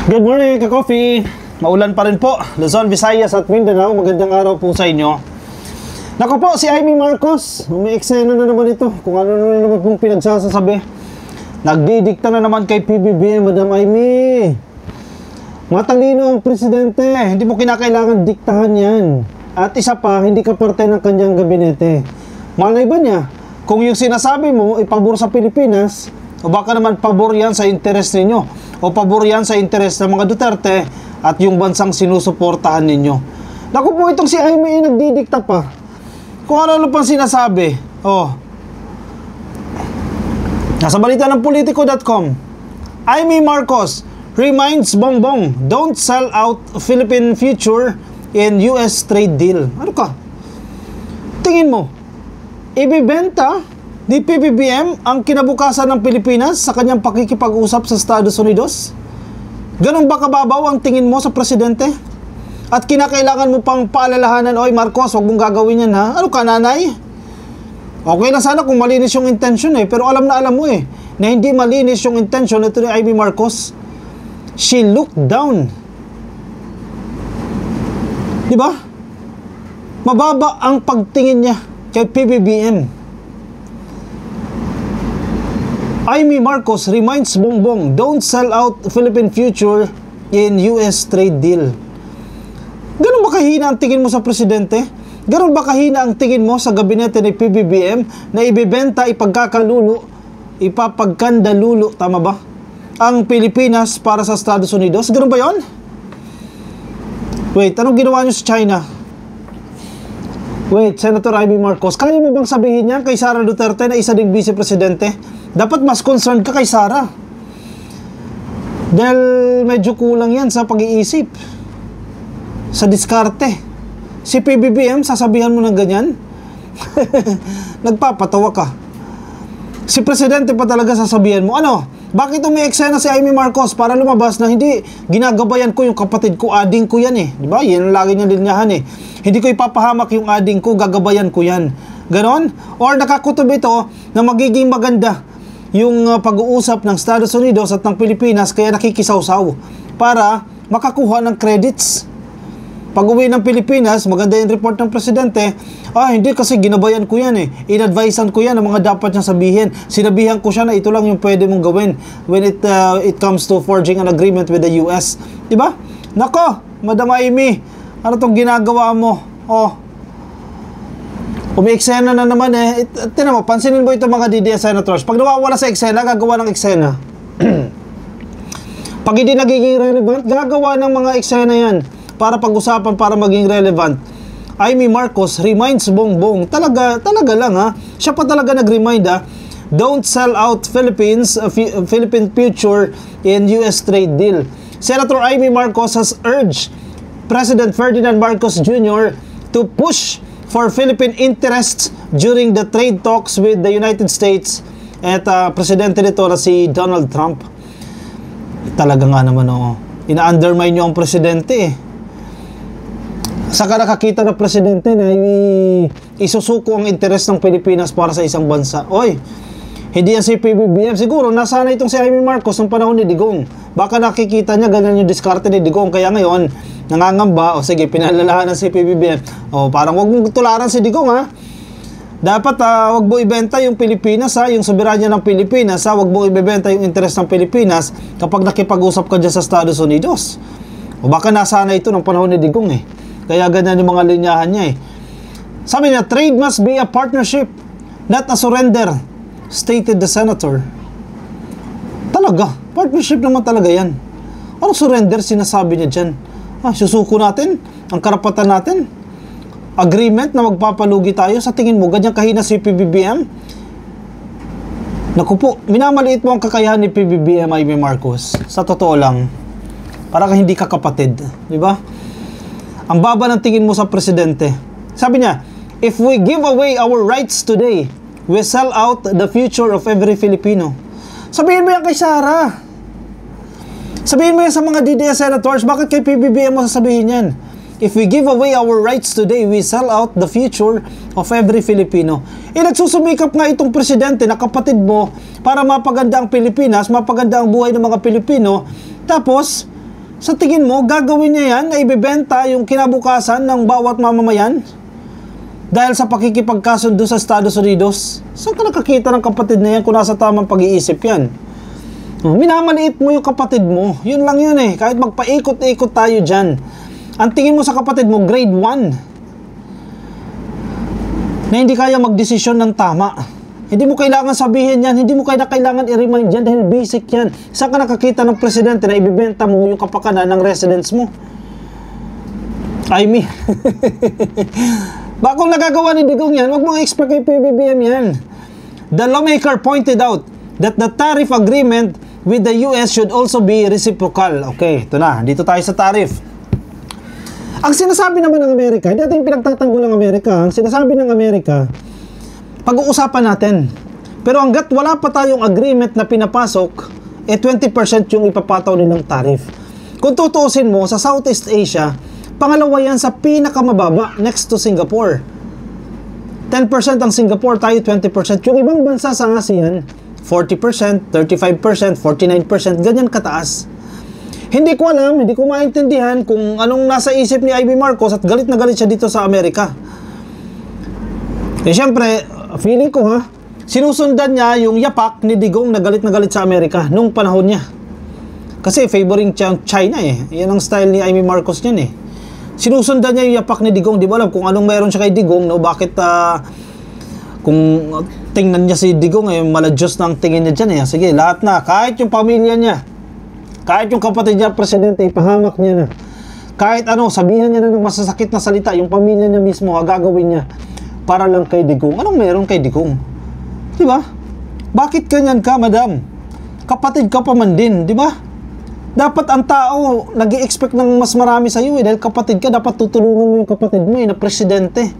Good morning, ka-coffee! Maulan pa rin po. Luzon, Visayas at Mindanao. Magandang araw po sa inyo. Naku po, si Amy Marcos. May eksena na naman ito. Kung ano na naman pong pinagsasasabi. Nagdidikta na naman kay PBBM, Madam Amy. Matalino ang presidente. Hindi mo kinakailangan diktahan yan. At isa pa, hindi ka parte ng kanyang gabinete. Malay ba niya? Kung yung sinasabi mo, ipabor sa Pilipinas, o baka naman pabor yan sa interes ninyo. O pabor yan sa interes ng mga Duterte at yung bansang sinusuportahan ninyo. Naku po, itong si Amy nagdidikta pa. Kung ano pang sinasabi. Nasa balita ng Politico.com. Amy Marcos reminds Bongbong, don't sell out Philippine future in US trade deal. Ano ka? Tingin mo, ibibenta ni PBBM ang kinabukasan ng Pilipinas sa kanyang pakikipag-usap sa Estados Unidos? Ganun ba kababaw ang tingin mo sa presidente? At kinakailangan mo pang paalalahanan, oy Marcos, huwag mong gagawin yan ha? Ano ka, nanay? Okay na sana kung malinis yung intention pero alam na alam mo na hindi malinis yung intention ito ni Amy Marcos. She looked down. Diba? Mababa ang pagtingin niya kay PBBM. Amy Marcos reminds Bongbong, don't sell out Philippine future in US trade deal. Ganun ba kahina ang tingin mo sa presidente? Ganun ba kahina ang tingin mo sa gabinete ni PBBM na ibebenta, ipapagkandalulo, tama ba? Ang Pilipinas para sa Estados Unidos? Ganun ba yon? Wait, anong ginawa nyo sa China? Wait, Senator Amy Marcos, kaya mo bang sabihin niya kay Sara Duterte na isa ding vice-presidente? Dapat mas concerned ka kay Sara. Dahil medyo kulang yan sa pag-iisip. Sa diskarte. Si PBBM, sasabihan mo ng ganyan? Nagpapatawa ka. Si Presidente pa talaga sasabihan mo, ano? Bakit umi-eksena si Amy Marcos para lumabas na hindi ginagabayan ko yung kapatid ko, ading ko yan Diba? Yan ang lagi niya linyahan Hindi ko ipapahamak yung ading ko, gagabayan ko yan. Ganon? Or nakakutob ito na magiging maganda yung pag-uusap ng Estados Unidos at ng Pilipinas kaya nakikisawsaw para makakuha ng credits. Pag-uwi ng Pilipinas, maganda yung report ng presidente, hindi kasi ginabayan ko yan in-advisean ko yan ang mga dapat niyang sabihin. Sinabihan ko siya na ito lang yung pwede mong gawin when it comes to forging an agreement with the US. Diba? Nako, Madam Amy, ano tong ginagawa mo? Umi-eksena na naman Tinan mo, pansinin mo itong mga DDS senators. Pag nawawala sa eksena, gagawa ng eksena. Pag hindi nagiging relevant, gagawa ng mga eksena yan para pag-usapan, para maging relevant. Amy Marcos reminds Bongbong, talaga lang siya pa talaga nag-remind don't sell out Philippine future in US trade deal. Senator Amy Marcos has urged President Ferdinand Marcos Jr. to push for Philippine interests during the trade talks with the United States at presidente nito na si Donald Trump. Talaga nga naman ina-undermine nyo ang presidente Saka nakakita ng presidente na isusuko ang interes ng Pilipinas para sa isang bansa. Hindi yan si PBBM. Siguro nasana itong si Amy Marcos ng panahon ni Digong. Baka nakikita niya ganyan yung diskarte ni Digong. Kaya ngayon, nangangamba, sige, pinalalahanan si PBBM. Parang wag mong tularan si Digong Dapat wag mo ibenta yung Pilipinas yung soberanya ng Pilipinas wag mo ibebenta yung interes ng Pilipinas kapag nakipag-usap ka dyan sa Estados Unidos. O baka nasana ito ng panahon ni Digong Kaya ganyan yung mga linyahan niya Sabi niya, trade must be a partnership, not a surrender, stated the senator. Talaga, partnership naman talaga yan. Anong surrender sinasabi niya dyan? Susuko natin ang karapatan natin. Agreement na magpapalugi tayo. Sa tingin mo, ganyan kahina si PBBM? Naku po, minamaliit mo ang kakayahan ni PBBM, Amy Marcos. Sa totoo lang, parang hindi ka kapatid. Diba? Ang baba ng tingin mo sa presidente. Sabi niya, if we give away our rights today, we sell out the future of every Filipino. Sabihin mo yan kay Sara. Sabihin mo yan sa mga DDS senators. Bakit kay PBBM mo sasabihin yan? If we give away our rights today, we sell out the future of every Filipino. Nagsusumikap nga itong presidente na kapatid mo para mapaganda ang Pilipinas, mapaganda ang buhay ng mga Pilipino. Tapos, Sa tingin mo, gagawin niya yan na ibebenta yung kinabukasan ng bawat mamamayan? Dahil sa pakikipagkasundo sa Estados Unidos? Saan ka nakakita ng kapatid na yan kung nasa tamang pag-iisip yan? Minamaliit mo yung kapatid mo. Yun lang yun eh. Kahit magpaikot-ikot tayo dyan. Ang tingin mo sa kapatid mo, grade 1. Na hindi kaya magdesisyon ng tama. Hindi mo kailangan sabihin yan. Hindi mo kailangan i-remind yan dahil basic yan. Saan ka nakakita ng presidente na ibibenta mo yung kapakanan ng residents mo? I mean, bakong nagagawa ni Digong yan, huwag mong expect kay PBBM yan. The lawmaker pointed out that the tariff agreement with the US should also be reciprocal. Okay, ito na. Dito tayo sa tariff. Ang sinasabi naman ng Amerika, hindi natin pinagtatanggol ng Amerika. Ang sinasabi ng Amerika, pag-uusapan natin. Pero hanggat wala pa tayong agreement na pinapasok, 20% yung ipapataw nilang tariff. Kung tutuusin mo, sa Southeast Asia, pangalawa yan sa pinakamababa next to Singapore. 10% ang Singapore, tayo 20%. Yung ibang bansa sa ASEAN, 40%, 35%, 49%, ganyan kataas. Hindi ko alam, hindi ko maintindihan kung anong nasa isip ni Amy Marcos at galit na galit siya dito sa Amerika. Siyempre, feeling ko sinusundan niya yung yapak ni Digong na galit sa Amerika nung panahon niya. Kasi favoring China eh. Yan ang style ni Amy Marcos niyan eh. Sinusundan niya yung yapak ni Digong. Di ba alam kung anong meron siya kay Digong, no? Bakit kung tingnan niya si Digong maladyos na ang tingin niya dyan eh. Sige, lahat na. Kahit yung pamilya niya, kahit yung kapatid niya, presidente, ipahamak niya na. Kahit sabihan niya na ng masasakit na salita, yung pamilya niya mismo, gagawin niya para lang kay Digong. Anong meron kay Digong? Di ba? Bakit ganyan ka, madam? Kapatid ka pa man din, di ba? Dapat ang tao nag-i-expect ng mas marami sa iyo dahil kapatid ka, dapat tutulungan mo yung kapatid mo na presidente.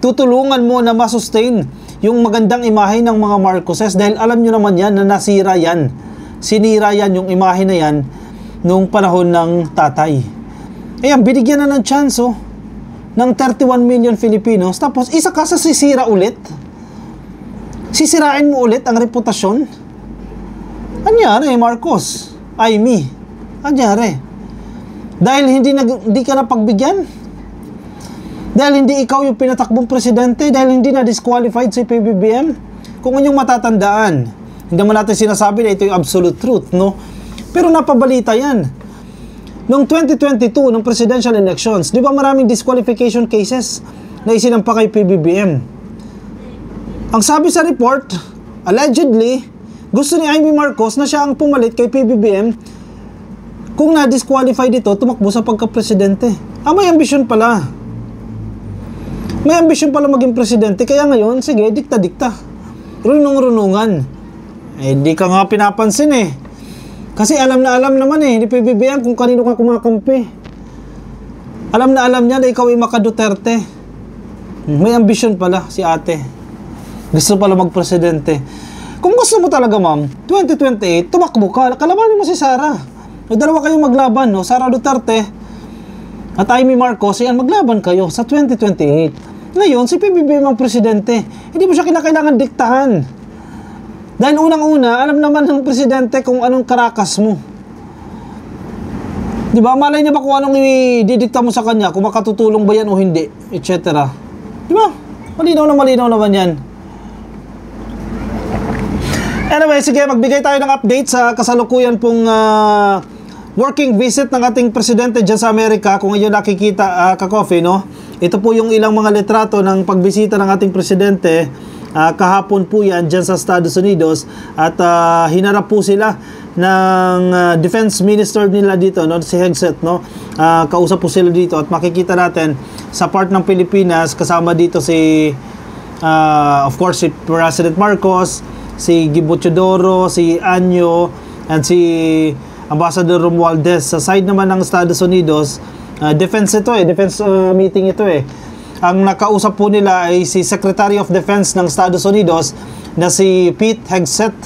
Tutulungan mo na masustain yung magandang imahe ng mga Marcoses dahil alam nyo naman yan na nasira yan. Sinira yan yung imahe na yan nung panahon ng tatay. Ayan, binigyan na ng chance ng 31 million Filipinos, tapos isa ka sa sisira ulit. Sisirain mo ulit ang reputasyon. Anyari, Marcos? Amy, anyari? Dahil hindi ka napagbigyan? Dahil hindi ikaw yung pinatakbong presidente? Dahil hindi na disqualified si PBBM? Kung inyong matatandaan, hindi naman natin sinasabi na ito yung absolute truth, no? Pero napabalita yan. Noong 2022, ng presidential elections, di ba maraming disqualification cases na isinampa kay PBBM? Ang sabi sa report, allegedly, gusto ni Amy Marcos na siya ang pumalit kay PBBM kung na-disqualified ito, tumakbo sa pagka-presidente. May ambisyon pala. May ambisyon pala maging presidente, kaya ngayon, sige, dikta-dikta. Runong-runungan. Di ka nga pinapansin eh. Kasi alam na alam naman ni PBBM kung kanino ka kumakampi. Alam na alam niya na ikaw ay maka-Duterte. May ambisyon pala si ate. Gusto pala mag-presidente. Kung gusto mo talaga, ma'am, 2028, tumakbo ka. Kalabanin mo si Sara. Dalawa kayong maglaban, no? Sara Duterte at Amy Marcos, yan, maglaban kayo sa 2028. Ngayon, si PBBM ang presidente. Hindi mo siya kinakailangan diktahan. Dahil unang-una, alam naman ng presidente kung anong karakas mo. Di ba? Malay niya ba kung anong ididikta mo sa kanya, kung makatutulong ba yan o hindi, etc. Di ba? Malinaw naman yan. Anyway, sige, magbigay tayo ng update sa kasalukuyan pong working visit ng ating presidente dyan sa Amerika. Kung ngayon nakikita, ka-coffee, no? Ito po yung ilang mga litrato ng pagbisita ng ating presidente. Kahapon po yan dyan sa Estados Unidos at hinarap po sila ng defense minister nila dito, no? Si Hegseth, no? Kausap po sila dito at makikita natin sa part ng Pilipinas kasama dito si of course si President Marcos, si Gibo Teodoro, si Anyo and si Ambassador Romualdez. Sa side naman ng Estados Unidos, defense ito defense meeting ito Ang nakausap po nila ay si Secretary of Defense ng Estados Unidos na si Pete Hegseth.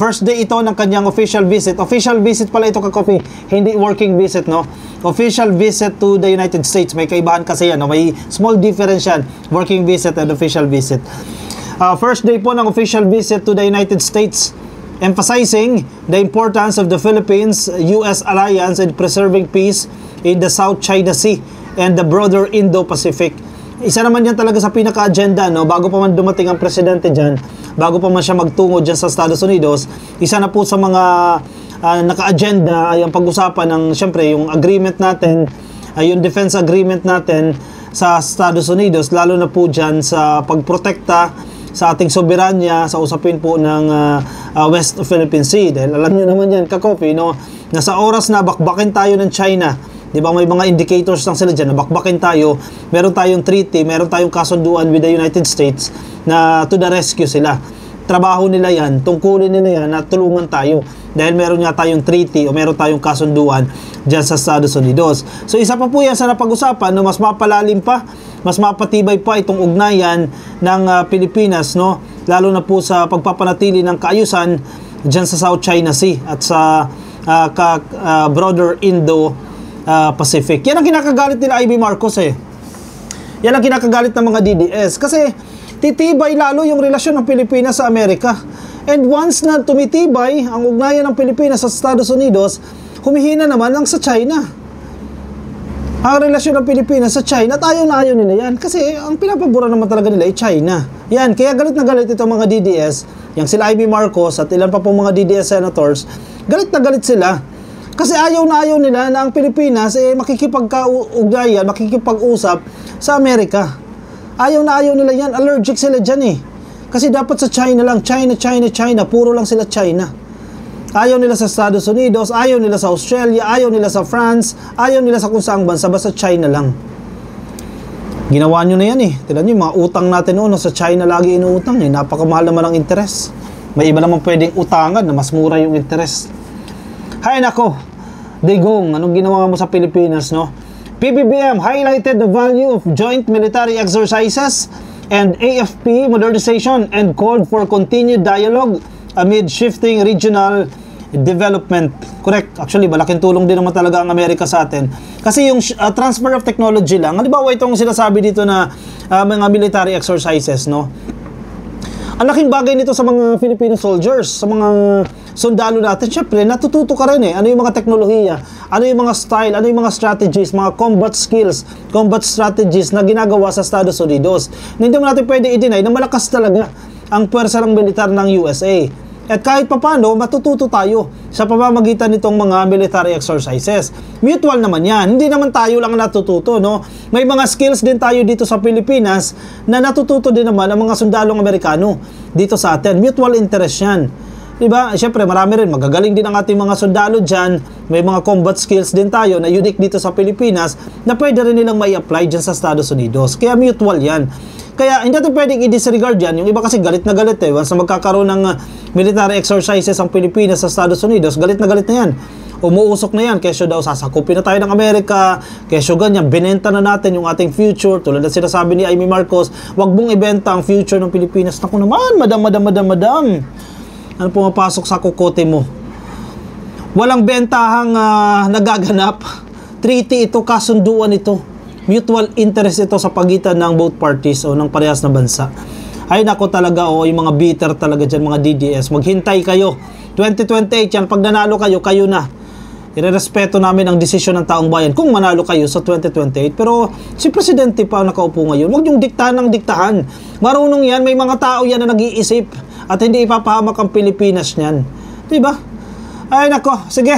First day ito ng kanyang official visit. Official visit pala ito, ka-coffee. Hindi working visit, no? Official visit to the United States. May kaibahan kasi yan, no? May small difference yan. Working visit and official visit. First day po ng official visit to the United States emphasizing the importance of the Philippines-US alliance in preserving peace in the South China Sea and the broader Indo-Pacific. Isa naman yan talaga sa pinaka-agenda, no? Bago pa man dumating ang presidente dyan, bago pa man siya magtungo dyan sa Estados Unidos, isa na po sa mga naka-agenda ay ang pag-usapan ng, syempre, yung agreement natin, yung defense agreement natin sa Estados Unidos, lalo na po dyan sa pagprotekta sa ating soberanya sa usapin po ng West Philippine Sea. Dahil alam nyo naman yan, ka-coffee, no? Na sa oras na bakbakin tayo ng China, di ba, may mga indicators lang sila dyan na bakbakin tayo, meron tayong treaty, meron tayong kasunduan with the United States na to the rescue sila. Trabaho nila yan, tungkulin nila yan na tulungan tayo dahil meron nga tayong treaty o meron tayong kasunduan dyan sa Estados Unidos. So isa pa po yan sa napag-usapan, no, mas mapalalim pa, mas mapatibay pa itong ugnayan ng Pilipinas, no, lalo na po sa pagpapanatili ng kaayusan dyan sa South China Sea at sa broader Indo-Pacific. Yan ang kinakagalit nila Amy Marcos eh. Yan ang kinakagalit ng mga DDS kasi titibay lalo yung relasyon ng Pilipinas sa Amerika. And once na tumitibay ang ugnayan ng Pilipinas sa Estados Unidos, humihina naman ang sa China. Ang relasyon ng Pilipinas sa China, at ayaw na ayaw nila yan. Kasi ang pinapabura naman talaga nila ay China. Yan, kaya galit na galit itong mga DDS, yung sila Amy Marcos at ilan pa pong mga DDS senators, galit na galit sila. Kasi ayaw na ayaw nila na ang Pilipinas makikipag-ugnayan, makikipag-usap sa Amerika. Ayaw na ayaw nila yan. Allergic sila dyan eh. Kasi dapat sa China lang. China. Puro lang sila China. Ayaw nila sa Estados Unidos. Ayaw nila sa Australia. Ayaw nila sa France. Ayaw nila sa kung saang bansa. Basta China lang. Ginawa nyo na yan eh. Tignan nyo, mga utang natin noon. Sa China lagi inuutang eh. Napakamahal naman ang interest. May iba naman pwedeng utangan na mas mura yung interest. Hay nako. Digong, anong ginawa mo sa Pilipinas, no? PBBM highlighted the value of joint military exercises and AFP modernization and called for continued dialogue amid shifting regional development. Correct. Actually, malaking tulong din naman talaga ang Amerika sa atin. Kasi yung transfer of technology lang, halimbawa itong sinasabi dito na mga military exercises, no? Ang laking bagay nito sa mga Filipino soldiers, sa mga sundalo natin. Siyempre, natututo ka rin eh. Ano yung mga teknolohiya, ano yung mga style, ano yung mga strategies, mga combat skills, combat strategies na ginagawa sa Estados Unidos. Na hindi mo natin pwede i-deny na malakas talaga ang puwersa ng militar ng USA. At kahit papano, matututo tayo sa pamamagitan nitong mga military exercises. Mutual naman yan. Hindi naman tayo lang natututo, no? May mga skills din tayo dito sa Pilipinas na natututo din naman ang mga sundalong Amerikano dito sa atin. Mutual interest yan. Diba? Siyempre, marami rin. Magagaling din ang ating mga sundalo dyan. May mga combat skills din tayo na unique dito sa Pilipinas na pwede rin nilang may apply dyan sa Estados Unidos. Kaya mutual yan. Kaya hindi natin pwedeng i-disregard yan. Yung iba kasi galit na galit eh. Once na magkakaroon ng military exercises ang Pilipinas sa Estados Unidos, galit na yan. Umuusok na yan. Kesyo daw sasakupin na tayo ng Amerika. Kesyo ganyan. Binenta na natin yung ating future. Tulad na sinasabi ni Amy Marcos, wag mong ibenta ang future ng Pilipinas. Naku naman, madam. Ano pumapasok sa kukote mo? Walang bentahang nagaganap. Treaty ito, kasunduan ito. Mutual interest ito sa pagitan ng both parties o ng parehas na bansa. Ay nako talaga yung mga bitter talaga dyan, mga DDS. Maghintay kayo. 2028 yan, pag nanalo kayo, kayo na. Irerespeto namin ang desisyon ng taong bayan kung manalo kayo sa 2028. Pero si Presidente pa nakaupo ngayon. Huwag yung diktahan ng diktahan. Marunong yan, may mga tao yan na nag-iisip at hindi ipapahamak ang Pilipinas niyan. Diba? Ay nako, sige.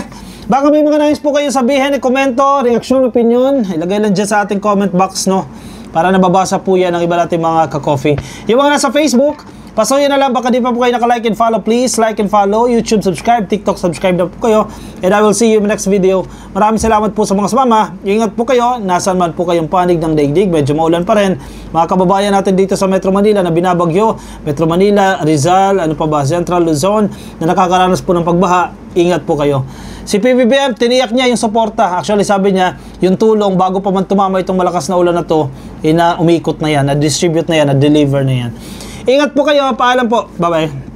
Baka may mga nais po kayo sabihin, komento, reaksyon, opinion, ilagay lang dyan sa ating comment box, no? Para nababasa po yan ng iba natin mga ka-coffee. Yung mga nasa Facebook, pasuyin na lang, baka di pa po kayo naka-like and follow, please like and follow, YouTube subscribe, TikTok subscribe na po kayo, and I will see you in the next video. Maraming salamat po sa mga sumama, ingat po kayo, nasaan man po kayong panig ng daigdig, medyo maulan pa rin, mga kababayan natin dito sa Metro Manila na binabagyo, Metro Manila, Rizal, ano pa ba, Central Luzon, na nakakaranas po ng pagbaha, ingat po kayo. Si PBBM, tiniyak niya yung suporta. Actually, sabi niya, yung tulong bago pa man tumama itong malakas na ulan na to, umikot na yan, na-distribute na yan, na-deliver na yan. Ingat po kayo. Paalam po. Bye-bye.